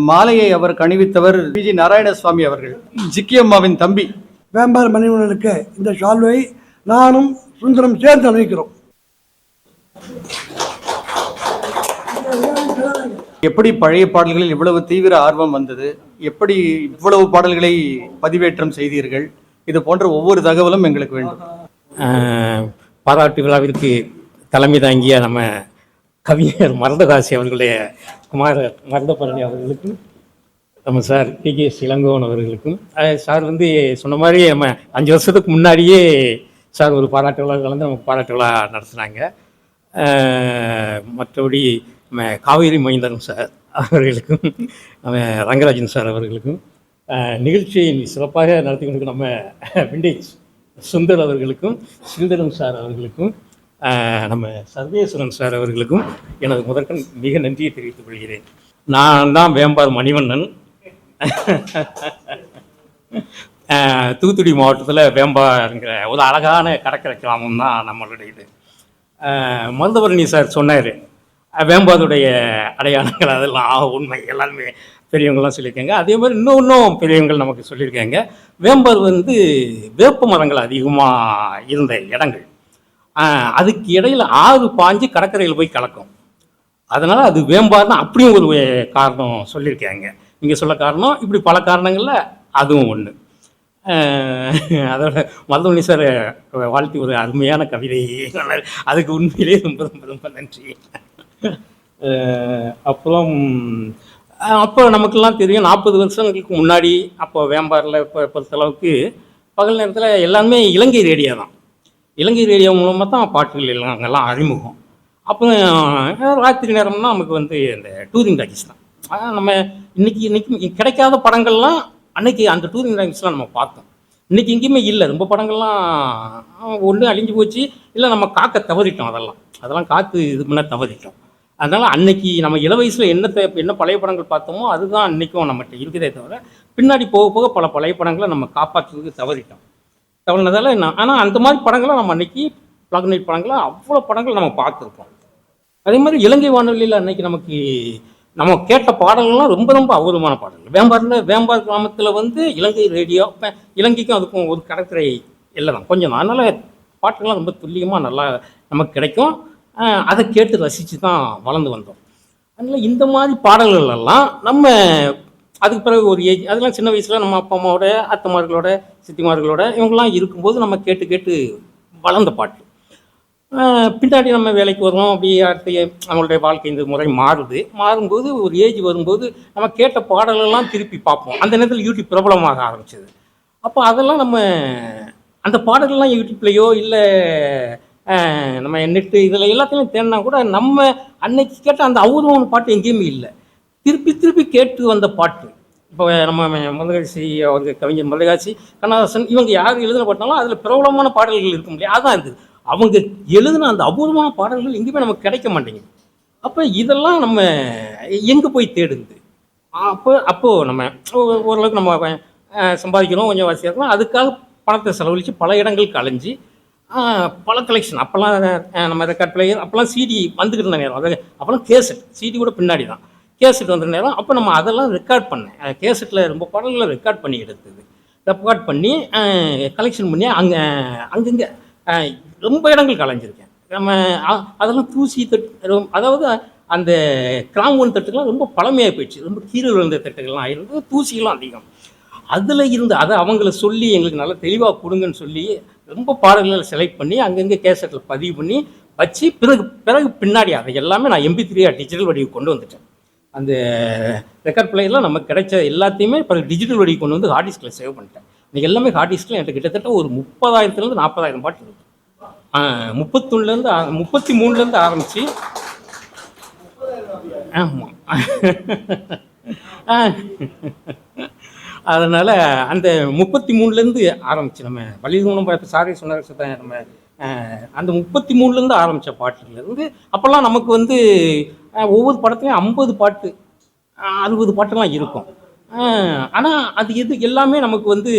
மாலையை அவர் அணிவித்தவர் பிஜி நாராயணசுவாமி அவர்கள், ஜிக்கியம்மாவின் தம்பி. வேம்பார் மணிவண்ணனுக்கு இந்த ஷால்வை நானும் சுந்தரம் சேர்ந்து அணிவிக்கிறோம். எப்படி பழைய பாடல்களில் இவ்வளவு தீவிர ஆர்வம் வந்தது? எப்படி இவ்வளவு பாடல்களை பதிவேற்றம் செய்தீர்கள்? இது போன்ற ஒவ்வொரு தகவலும் எங்களுக்கு வேண்டும். பாராட்டு விழாவிற்கு தலைமை தாங்கிய நம்ம கவிஞர் மருதகாசி அவர்களுடைய மருதபரணி அவர்களுக்கும், நம்ம சார் PKS இளங்கோவன் அவர்களுக்கும், சார் வந்து சொன்ன மாதிரி நம்ம 5 வருஷத்துக்கு முன்னாடியே சார் ஒரு பாராட்டு விழா கலந்து நமக்கு பாராட்டு விழா நடத்துனாங்க. மற்றபடி நம்ம காவேரி மைந்தன் சார் அவர்களுக்கும், நம்ம ரங்கராஜன் சார் அவர்களுக்கும், நிகழ்ச்சியை சிறப்பாக நடத்தி கொண்டு நம்ம விண்டேஜ் சுந்தர் அவர்களுக்கும், சுந்தரம் சார் அவர்களுக்கும், நம்ம சர்வேஸ்வரன் சார் அவர்களுக்கும் எனது முதற்கண் மிக நன்றியை தெரிவித்துக் கொள்கிறேன். நான் தான் வேம்பார் மணிவண்ணன். தூத்துக்குடி மாவட்டத்தில் வேம்பாருங்கிற ஒரு அழகான கடற்கரை கிராமம் தான் நம்மளுடைய இது. மருதபரணி சார் சொன்னார், வேம்பாருடைய அடையாளங்கள் அதெல்லாம் உண்மை, எல்லாருமே பெரியவங்கள்லாம் சொல்லியிருக்காங்க. அதே மாதிரி இன்னும் பெரியவங்கள் நமக்கு சொல்லியிருக்காங்க. வேம்பார் வந்து வேப்ப மரங்கள் அதிகமாக இருந்த இடங்கள், அதுக்கு இடையில் ஆறு பாஞ்சு கடற்கரையில் போய் கலக்கும். அதனால் அது வேம்பார்னு அப்படியும் ஒரு காரணம் சொல்லியிருக்காங்க. நீங்கள் சொல்ல காரணம் இப்படி பல காரணங்களில் அதுவும் ஒன்று. அதோட மருதமணி சார் வாழ்த்தி ஒரு அருமையான கவிதை, அதுக்கு உண்மையிலே ரொம்ப ரொம்ப ரொம்ப நன்றி. அப்புறம் அப்போ நமக்கெல்லாம் தெரியும், 40 வருஷங்களுக்கு முன்னாடி அப்போ வேம்பாரில் பொறுத்தளவுக்கு பகல் நேரத்தில் எல்லாருமே இலங்கை ரேடியோ தான். இலங்கை ரேடியோ மூலமாக தான் பாட்டுகள் எல்லாம் அங்கெல்லாம் அறிமுகம். அப்புறம் ராத்திரி நேரம்னா நமக்கு வந்து இந்த டூரிங் டாக்கீஸ் தான். நம்ம இன்னைக்கு கிடைக்காத படங்கள்லாம் அன்னைக்கு அந்த டூரிங் டாக்கீஸ்லாம் நம்ம பார்த்தோம். இன்றைக்கி எங்கேயுமே இல்லை. ரொம்ப படங்கள்லாம் ஒன்று அழிஞ்சு போச்சு, இல்லை நம்ம காக்க தவறிட்டோம். அதெல்லாம் காற்று இது பண்ண தவறிட்டோம். அதனால் அன்னைக்கு நம்ம இள வயசில் என்ன பழைய படங்கள் பார்த்தோமோ அதுதான் இன்றைக்கும் நம்மகிட்ட இருக்குதே தவிர, பின்னாடி போக போக பல பழைய படங்களை நம்ம காப்பாற்றுறதுக்கு தவறினதால் ஆனால் அந்த மாதிரி படங்களை நம்ம அன்றைக்கி பிளாக் அண்ட் ஒயிட் படங்களை அவ்வளோ படங்கள் நம்ம பார்த்துருக்கோம். அதே மாதிரி இலங்கை வானொலியில் அன்றைக்கி நமக்கு நம்ம கேட்ட பாடல்கள்லாம் ரொம்ப ரொம்ப அபூர்வமான பாடல்கள். வேம்பார் கிராமத்தில் வந்து இலங்கை ரேடியோ, இலங்கைக்கும் அதுக்கும் ஒரு கடற்கரை இல்லை தான் கொஞ்சம் தான். அதனால் பாட்டுகள்லாம் ரொம்ப துல்லியமாக நல்லா நமக்கு கிடைக்கும். அதை கேட்டு ரசித்து தான் வளர்ந்து வந்தோம். அதனால் இந்த மாதிரி பாடல்கள் எல்லாம் நம்ம அதுக்கு பிறகு ஒரு ஏஜ், அதெல்லாம் சின்ன வயசில் நம்ம அப்பா அம்மாவோட, அத்தைமார்களோட, சித்திமார்களோட இவங்கெல்லாம் இருக்கும்போது நம்ம கேட்டு கேட்டு வளர்ந்த பாட்டு. பின்னாடி நம்ம வேலைக்கு வரோம், அப்படியே அடுத்த நம்மளுடைய வாழ்க்கை இந்த முறை மாறும்போது ஒரு ஏஜ் வரும்போது நம்ம கேட்ட பாடலெல்லாம் திருப்பி பார்ப்போம். அந்த நேரத்தில் யூடியூப் பிரபலமாக ஆரம்பிச்சது. அப்போ அதெல்லாம் நம்ம அந்த பாடல்கள்லாம் யூடியூப்லேயோ இல்லை நம்ம நெட்டு இதில் எல்லாத்தையும் தேடினா கூட நம்ம அன்னைக்கு கேட்ட அந்த அபூர்வமான பாட்டு எங்கேயுமே இல்லை. திருப்பி கேட்டு வந்த பாட்டு. இப்போ நம்ம மருதகாசி அவருக்கு, கவிஞர் மருதகாசி, கண்ணதாசன், இவங்க யார் எழுதின பாட்டாலும் அதில் பிரபலமான பாடல்கள் இருக்க முடியாது. அதுதான் இருக்குது. அவங்க எழுதின அந்த அபூர்வமான பாடல்கள் எங்கேயுமே நமக்கு கிடைக்க மாட்டேங்குது. அப்போ இதெல்லாம் நம்ம எங்கே போய் தேடுது? அப்போது நம்ம ஓரளவுக்கு நம்ம சம்பாதிக்கிறோம், கொஞ்சம் வசதியாக இருக்கணும், அதுக்காக பணத்தை செலவழித்து பல இடங்களுக்கு அலைஞ்சு பல கலெக்ஷன். அப்போல்லாம் நம்ம ரெக்கார்ட் பிளேயர், அப்போல்லாம் சிடி வந்துக்கிட்டு இருந்த நேரம், அதாவது அப்போல்லாம் கேசட், சிடி கூட பின்னாடி தான் கேசட் வந்த நேரம். அப்போ நம்ம அதெல்லாம் ரெக்கார்ட் பண்ணேன். கேசட்டில் ரொம்ப பாடல்களை ரெக்கார்ட் பண்ணி எடுத்தது, ரெக்கார்ட் பண்ணி கலெக்ஷன் பண்ணி அங்கங்கே ரொம்ப இடங்கள் கலைஞ்சிருக்கேன். நம்ம அதெல்லாம் தூசி தட்டு, அதாவது அந்த கிராமம் தட்டுக்கெல்லாம் ரொம்ப பழமையாக போயிடுச்சு. ரொம்ப கீழே விழுந்த தட்டுகள்லாம் ஆகிருந்து, தூசிகள்லாம் அதிகம். அதில் இருந்து அதை அவங்கள சொல்லி எங்களுக்கு நல்லா தெளிவாக கொடுங்கன்னு சொல்லி ரொம்ப பாடல்களை செலக்ட் பண்ணி அங்கங்கே கேசட்டில் பதிவு பண்ணி வச்சு பிறகு பின்னாடி அதை எல்லாமே நான் MP3 டிஜிட்டல் வடிவு கொண்டு வந்துட்டேன். அந்த ரெக்கார்ட் பிளேயர்லாம் நமக்கு கிடைச்ச எல்லாத்தையுமே பிறகு டிஜிட்டல் வடிவு கொண்டு வந்து ஹார்ட் டிஸ்கில் சேவ் பண்ணிட்டேன். இன்றைக்கி எல்லாமே ஹார்ட் டிஸ்கில் என்கிட்ட கிட்டத்தட்ட ஒரு 30,000 40,000 பாட்டு இருக்குது. 33 ஆரம்பித்து, ஆமாம், அதனால் அந்த 33 ஆரம்பிச்சு நம்ம வலிதூணம் இப்போ சாரி சொன்ன நம்ம அந்த 33 ஆரம்பித்த பாட்டுலேருந்து அப்போல்லாம் நமக்கு வந்து ஒவ்வொரு படத்துலையும் 50 பாட்டு 60 பாட்டெல்லாம் இருக்கும். ஆனால் அது எல்லாமே நமக்கு வந்து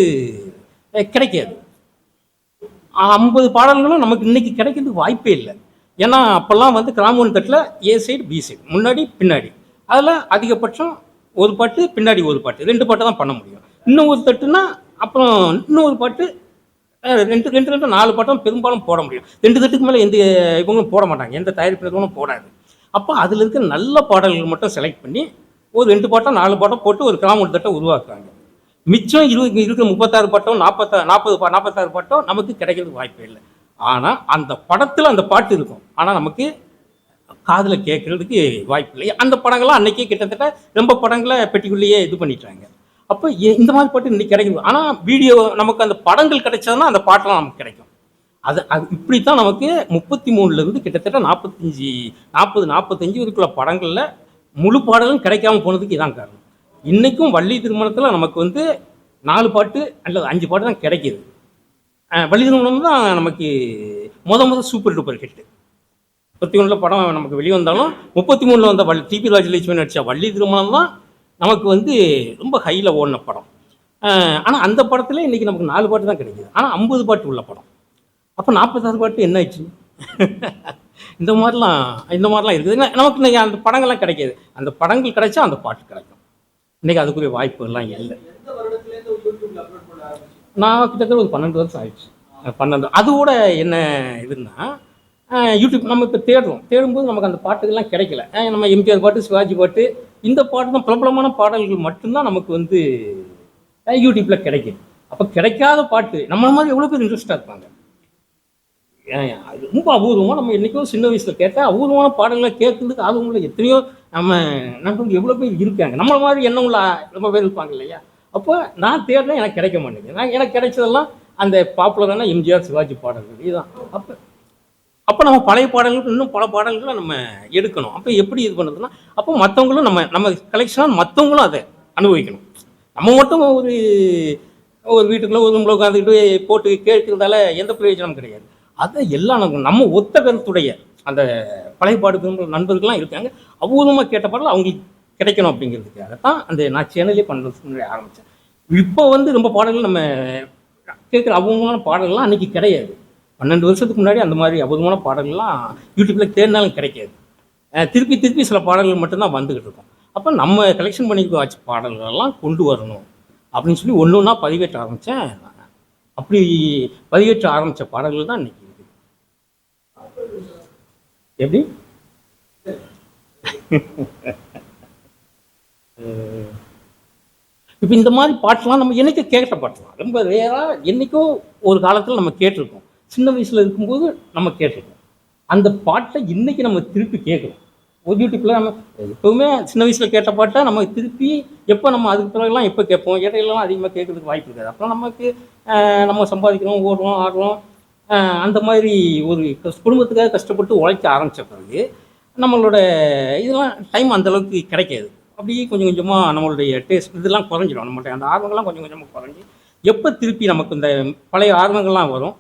கிடைக்காது. 50 பாடல்களும் நமக்கு இன்றைக்கி கிடைக்கிறதுக்கு வாய்ப்பே இல்லை. ஏன்னா அப்போல்லாம் வந்து கிராமோன் தட்டில் ஏ சைடு பி சைடு முன்னாடி பின்னாடி, அதில் அதிகபட்சம் ஒரு பாட்டு பின்னாடி ஒரு பாட்டு 2 பாட்டை தான் பண்ண முடியும். இன்னும் ஒரு தட்டுனா அப்புறம் இன்னொரு பாட்டு 2 4 பாட்டும் பெரும்பாலும் போட முடியும். 2 தட்டுக்கு மேலே எந்த இவங்களும் போட மாட்டாங்க, எந்த தயாரிப்பு நிறுவனம் போடாது. அப்போ அதில் இருக்க நல்ல பாடல்கள் மட்டும் செலக்ட் பண்ணி ஒரு 2 பாட்டோ 4 பாட்டோ போட்டு ஒரு கிராமோன் தட்டை உருவாக்குறாங்க. மிச்சம் இருக்கிற 36 பாட்டோ 46 பாட்டோ நமக்கு கிடைக்கிறதுக்கு வாய்ப்பே இல்லை. ஆனால் அந்த படத்தில் அந்த பாட்டு இருக்கும், ஆனால் நமக்கு காதில் கேட்கறதுக்கு வாய்ப்பு இல்லை. அந்த படங்கள்லாம் அன்னைக்கே கிட்டத்தட்ட ரொம்ப படங்களை பெட்டிக்குள்ளேயே இது பண்ணிட்டாங்க. அப்போ இந்த மாதிரி பாட்டு இன்னைக்கு கிடைக்குது. ஆனால் வீடியோ நமக்கு அந்த படங்கள் கிடைச்சதுன்னா அந்த பாட்டெல்லாம் நமக்கு கிடைக்கும். அது இப்படித்தான் நமக்கு 33லேருந்து கிட்டத்தட்ட 45 இருக்கிற படங்களில் முழு பாடலும் கிடைக்காம போனதுக்கு இதான் காரணம். இன்றைக்கும் வள்ளி திருமணத்தில் நமக்கு வந்து 4 பாட்டு அல்லது 5 பாட்டு தான் கிடைக்கிது. வள்ளி திருமணம் தான் நமக்கு முதல் சூப்பர் டூப்பர் ஹிட்டு. 31 படம் நமக்கு வெளியே வந்தாலும் 33 வந்த டிபி ராஜலட்சுமி நடித்த வள்ளி திருமணம் தான் நமக்கு வந்து ரொம்ப ஹையில் ஓடின படம். ஆனால் அந்த படத்தில் இன்றைக்கி நமக்கு 4 பாட்டு தான் கிடைக்கிது, ஆனால் 50 பாட்டு உள்ள படம். அப்போ 46 பாட்டு என்ன ஆயிடுச்சு? இந்த மாதிரிலாம் இருக்குது. நமக்கு இன்றைக்கி அந்த படங்கள்லாம் கிடைக்கிது. அந்த படங்கள் கிடைச்சா அந்த பாட்டு கிடைக்கும். இன்றைக்கி அதுக்குரிய வாய்ப்புகள்லாம் இல்லை. நான் கிட்டத்தட்ட ஒரு 12 வருஷம் ஆயிடுச்சு. 12 அதோட என்ன இதுன்னா, யூடியூப் நம்ம இப்போ தேடும்போது நமக்கு அந்த பாட்டுகள்லாம் கிடைக்கல. நம்ம எம்ஜிஆர் பாட்டு, சிவாஜி பாட்டு, இந்த பாட்டு தான் பிரபலமான பாடல்கள் மட்டும்தான் நமக்கு வந்து யூடியூப்பில் கிடைக்கிது. அப்போ கிடைக்காத பாட்டு நம்மள மாதிரி எவ்வளோ பேர் இன்ட்ரெஸ்டாக இருப்பாங்க. அது ரொம்ப அபூர்வமாக நம்ம என்றைக்கும் சின்ன வயசில் கேட்டால் அபூர்வமான பாடல்களை கேட்கறதுக்கு ஆர்வமுள்ள எத்தனையோ நம்ம நண்பர்கள் எவ்வளோ பேர் இருக்காங்க. நம்மள மாதிரி எண்ணம் உள்ள ரொம்ப பேர் இருப்பாங்க இல்லையா? அப்போ நான் தேடினா எனக்கு கிடைக்க மாட்டேங்குது. எனக்கு கிடைச்சதெல்லாம் அந்த பாப்புலரான எம்ஜிஆர், சிவாஜி பாடல்கள் இதுதான். அப்போ நம்ம பழைய பாடல்கள் இன்னும் பல பாடல்களை நம்ம எடுக்கணும். அப்போ எப்படி இது பண்ணுறதுன்னா, அப்போ மற்றவங்களும் நம்ம கலெக்ஷனாக மற்றவங்களும் அதை அனுபவிக்கணும். நம்ம மட்டும் ஒரு வீட்டுக்குள்ளே ஒரு ரூமில் உட்காந்துக்கிட்டு போட்டு கேட்கறதால எந்த பிரயோஜனமும் கிடையாது. அதை எல்லாம் நம்ம ஒத்த கருத்துடைய அந்த பழைய பாடுகிற நண்பர்கள்லாம் இருக்காங்க, அபூர்வமாக கேட்ட பாடல் அவங்களுக்கு கிடைக்கணும் அப்படிங்கிறதுக்காக தான் அந்த நான் சேனலே பண்ணுறதுக்கு முன்னாடி ஆரம்பித்தேன். இப்போ வந்து ரொம்ப பாடல்கள் நம்ம கேட்குற அபூர்வமான பாடல்கள்லாம் அன்றைக்கி கிடையாது. 12 வருஷத்துக்கு முன்னாடி அந்த மாதிரி அபூர்வமான பாடல்கள்லாம் யூடியூப்பில் தேடினாலும் கிடைக்காது. திருப்பி சில பாடல்கள் மட்டும்தான் வந்துக்கிட்டு இருக்கும். அப்போ நம்ம கலெக்ஷன் பண்ணிக்க வச்ச பாடல்களெல்லாம் கொண்டு வரணும் அப்படின்னு சொல்லி ஒன்று ஒன்றா பதிவேற்ற ஆரம்பித்தேன். அப்படி பதிவேற்ற ஆரம்பித்த பாடல்கள் தான் இன்றைக்கி இருக்குது. எப்படி இப்போ இந்த மாதிரி பாட்டெலாம் நம்ம என்றைக்கோ கேட்ட பாட்டெலாம் ரொம்ப ரேராக என்றைக்கோ ஒரு காலத்தில் நம்ம கேட்டிருக்கோம். சின்ன வயசில் இருக்கும்போது நம்ம கேட்டிருக்கோம். அந்த பாட்டை இன்றைக்கி நம்ம திருப்பி கேட்குறோம். ஒரு யூடியூப்பில் நம்ம எப்போவுமே சின்ன வயசில் கேட்ட பாட்டை நம்ம திருப்பி எப்போ நம்ம அதுக்கு பிறகுலாம் எப்போ கேட்போம், இடையிலலாம் அதிகமாக கேட்குறதுக்கு வாய்ப்பு இருக்காது. அப்புறம் நமக்கு நம்ம சம்பாதிக்கிறோம், ஓடுறோம், ஆடுறோம், அந்த மாதிரி ஒரு குடும்பத்துக்காக கஷ்டப்பட்டு உழைக்க ஆரம்பித்த பிறகு நம்மளோட இதெல்லாம் டைம் அந்தளவுக்கு கிடைக்காது. அப்படியே கொஞ்சம் கொஞ்சமாக நம்மளுடைய டேஸ்ட் இதெல்லாம் குறைஞ்சிடும். நம்மளுடைய அந்த ஆர்வங்கள்லாம் கொஞ்சம் கொஞ்சமாக குறைஞ்சி எப்போ திருப்பி நமக்கு இந்த பழைய ஆர்வங்கள்லாம் வரும்,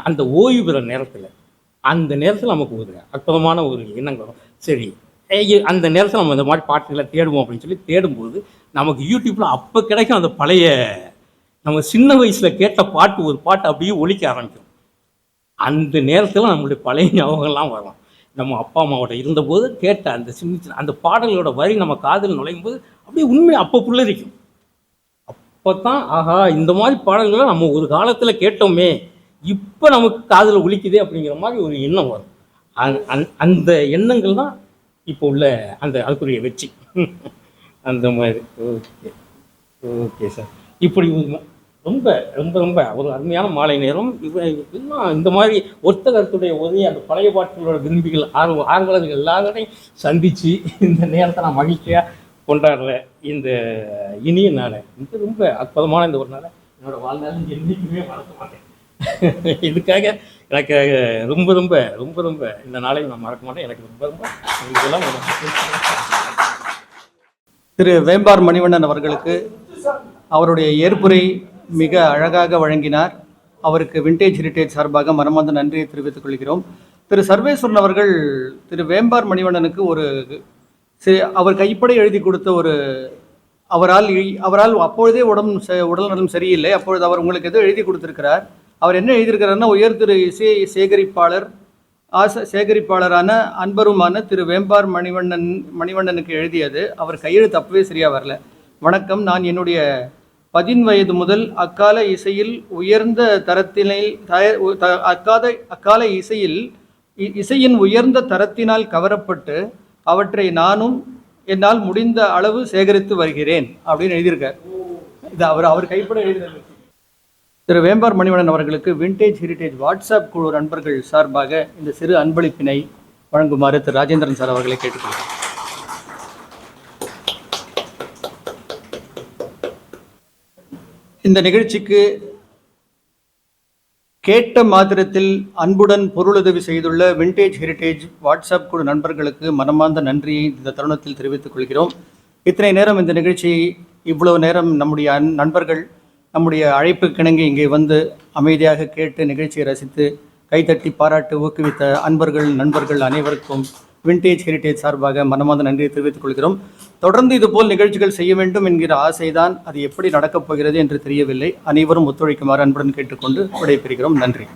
அந்த ஓய்வு பெற நேரத்தில் அந்த நேரத்தில் நமக்கு ஒரு அற்புதமான ஒரு எண்ணங்கள் வரும். சரி, அந்த நேரத்தில் நம்ம இந்த மாதிரி பாட்டுகளை தேடுவோம் அப்படின்னு சொல்லி தேடும்போது நமக்கு யூடியூப்பில் அப்போ கிடைக்கும் அந்த பழைய நம்ம சின்ன வயசில் கேட்ட பாட்டு, ஒரு பாட்டு அப்படியே ஒலிக்க ஆரம்பிக்கும். அந்த நேரத்தில் நம்மளுடைய பழைய ஞாபகங்கள்லாம் வரும். நம்ம அப்பா அம்மாவோட இருந்தபோது கேட்ட அந்த சின்ன அந்த பாடல்களோட வரி நம்ம காதில் நுழையும் போது அப்படியே உண்மை அப்போ புல்லரிக்கும். அப்போ தான் ஆஹா, இந்த மாதிரி பாடல்களை நம்ம ஒரு காலத்தில் கேட்டோமே, இப்போ நமக்கு காதில் ஒலிக்குதே அப்படிங்கிற மாதிரி ஒரு எண்ணம் வரும். அந்த எண்ணங்கள் தான் இப்போ உள்ள அதுக்குரிய வெற்றி. அந்த மாதிரி. Okay sir. இப்படி ரொம்ப ரொம்ப ரொம்ப ஒரு அருமையான மாலை நேரம். இன்னும் இந்த மாதிரி ஒத்த கருத்துடைய உதவி அந்த பழைய பாட்டுகளோட விரும்பிகள் ஆர்வலர்கள் எல்லாரையும் சந்தித்து இந்த நேரத்தை நான் மகிழ்ச்சியாக கொண்டாடுற இந்த இனிய நாளை ரொம்ப அற்புதமான இந்த ஒரு நாளை என்னோடய வாழ்நாள் என்றைக்குமே மறக்க மாட்டேன். இதுக்காக எனக்கு ரொம்ப ரொம்ப ரொம்ப ரொம்ப இந்த நாளை நான் மறக்க மாட்டேன். எனக்கு ரொம்ப ரொம்ப இதெல்லாம் திரு வேம்பார் மணிவண்ணன் அவர்களுக்கு அவருடைய ஏற்புரை மிக அழகாக வழங்கினார். அவருக்கு விண்டேஜ் ஹெரிட்டேஜ் சார்பாக மனமார்ந்த நன்றியை தெரிவித்துக் கொள்கிறோம். திரு சர்வேஸ்வரன் அவர்கள் திரு வேம்பார் மணிவண்ணனுக்கு அவர் கைப்பட எழுதி கொடுத்த அவரால் அப்பொழுதே உடல் நலம் சரியில்லை. அப்பொழுது அவர் உங்களுக்கு ஏதோ எழுதி கொடுத்திருக்கிறார். அவர் என்ன எழுதியிருக்கிறார்னா, உயர் திரு இசை சேகரிப்பாளர் சேகரிப்பாளரான அன்பருமான திரு வேம்பார் மணிவண்ணனுக்கு எழுதியது. அவர் கையெழுத்து அப்பவே சரியா வரல. வணக்கம், நான் என்னுடைய 10 வயது முதல் அக்கால இசையில் உயர்ந்த அக்கால இசையின் உயர்ந்த தரத்தினால் கவரப்பட்டு அவற்றை நானும் என்னால் முடிந்த அளவு சேகரித்து வருகிறேன் அப்படின்னு எழுதியிருக்கார். இது அவர் கைப்பட எழுதினார். திரு வேம்பார் மணிவண்ணன் அவர்களுக்கு விண்டேஜ் ஹெரிட்டேஜ் வாட்ஸ்அப் குழு நண்பர்கள் சார்பாக இந்த சிறு அன்பளிப்பினை வழங்குமாறு திரு ராஜேந்திரன் சார் அவர்களை கேட்டுக்கொள்கிறேன். இந்த நிகழ்ச்சிக்கு கேட்ட மாத்திரத்தில் அன்புடன் பொருளுதவி செய்துள்ள விண்டேஜ் ஹெரிட்டேஜ் வாட்ஸ்அப் குழு நண்பர்களுக்கு மனமார்ந்த நன்றியை இந்த தருணத்தில் தெரிவித்துக் கொள்கிறோம். இத்தனை நேரம் இந்த நிகழ்ச்சியை இவ்வளவு நேரம் நம்முடைய நண்பர்கள் நம்முடைய அழைப்பு கிணங்கி இங்கே வந்து அமைதியாக கேட்டு நிகழ்ச்சியை ரசித்து கைத்தட்டி பாராட்டு ஊக்குவித்த நண்பர்கள் அனைவருக்கும் விண்டேஜ் ஹெரிட்டேஜ் சார்பாக மனமார்ந்த நன்றியை தெரிவித்துக் கொள்கிறோம். தொடர்ந்து இதுபோல் நிகழ்ச்சிகள் செய்ய வேண்டும் என்கிற ஆசைதான். அது எப்படி நடக்கப் போகிறது என்று தெரியவில்லை. அனைவரும் ஒத்துழைக்குமாறு அன்புடன் கேட்டுக்கொண்டு விடைபெறுகிறோம். நன்றி.